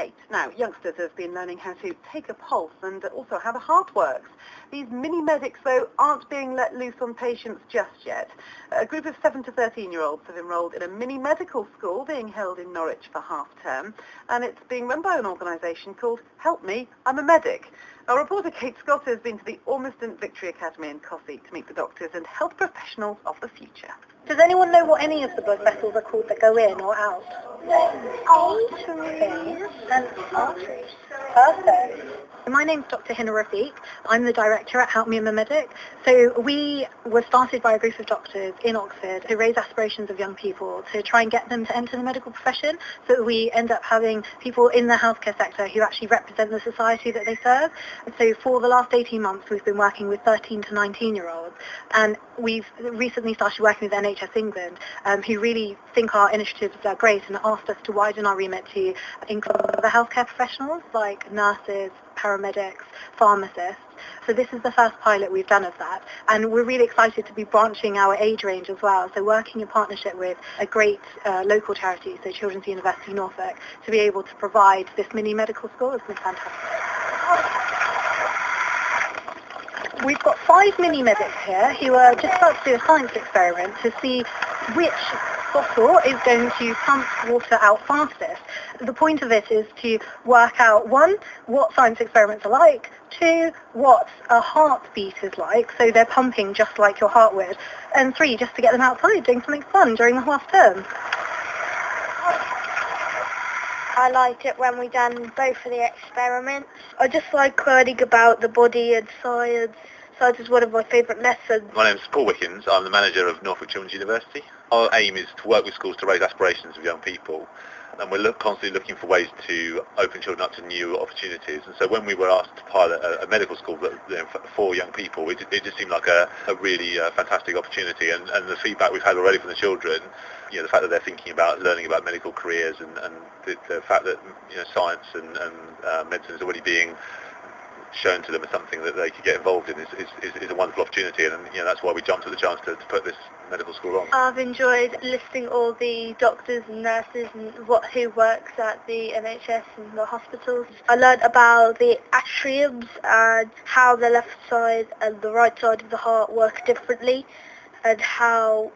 8. Now, youngsters have been learning how to take a pulse and also how the heart works. These mini-medics, though, aren't being let loose on patients just yet. A group of 7 to 13-year-olds have enrolled in a mini-medical school being held in Norwich for half-term, and it's being run by an organisation called Help Me, I'm a Medic. Our reporter Kate Scott has been to the Ormiston Victory Academy in Cossey to meet the doctors and health professionals of the future. Does anyone know what any of the blood vessels are called that go in or out? Arteries and arteries. Perfect. My name's Dr Rafique. I'm the director at Help Me I'm a Medic. So we were started by a group of doctors in Oxford to raise aspirations of young people to try and get them to enter the medical profession, so that we end up having people in the healthcare sector who actually represent the society that they serve. So for the last 18 months we've been working with 13 to 19-year-olds, and we've recently started working with NHS England, who really think our initiatives are great and asked us to widen our remit to include the healthcare professionals like nurses, paramedics, pharmacists. So this is the first pilot we've done of that, and we're really excited to be branching our age range as well, so working in partnership with a great local charity, so Children's University Norfolk, to be able to provide this mini medical school has been fantastic. We've got 5 mini-medics here who are just about to do a science experiment to see which bottle is going to pump water out fastest. The point of it is to work out, 1, what science experiments are like, 2, what a heartbeat is like, so they're pumping just like your heart would, and 3, just to get them outside doing something fun during the half term. I liked it when we done both of the experiments. I just like learning about the body and science. Science is one of my favourite lessons. My name's Paul Wickens. I'm the manager of Norfolk Children's University. Our aim is to work with schools to raise aspirations of young people, and we're constantly looking for ways to open children up to new opportunities. And so when we were asked to pilot a medical school for young people, it just seemed like a really fantastic opportunity. And the feedback we've had already from the children, the fact that they're thinking about learning about medical careers, and the fact that science and medicine is already being shown to them as something that they could get involved in is a wonderful opportunity, and that's why we jumped at the chance to put this medical school on. I've enjoyed listening all the doctors and nurses and who works at the NHS and the hospitals. I learned about the atriums and how the left side and the right side of the heart work differently, and how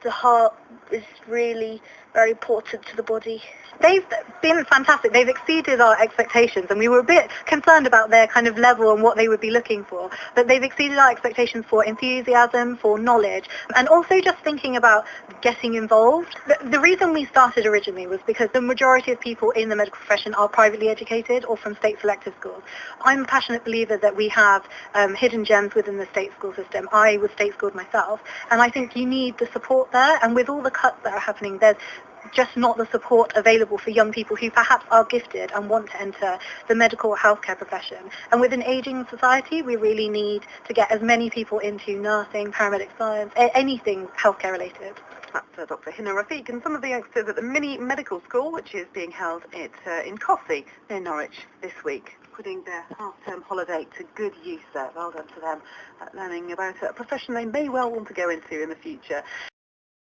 the heart is really very important to the body. They've been fantastic. They've exceeded our expectations, and we were a bit concerned about their kind of level and what they would be looking for. But they've exceeded our expectations for enthusiasm, for knowledge, and also just thinking about getting involved. The reason we started originally was because the majority of people in the medical profession are privately educated or from state selective schools. I'm a passionate believer that we have hidden gems within the state school system. I was state schooled myself, and I think you need the support there, and with all the cuts that are happening, there's just not the support available for young people who perhaps are gifted and want to enter the medical healthcare profession. And with an ageing society, we really need to get as many people into nursing, paramedic science, anything healthcare related. That's Dr Rafique and some of the youngsters at the mini medical school, which is being held in Cossey near Norwich this week, putting their half-term holiday to good use there. Well done to them, learning about a profession they may well want to go into in the future.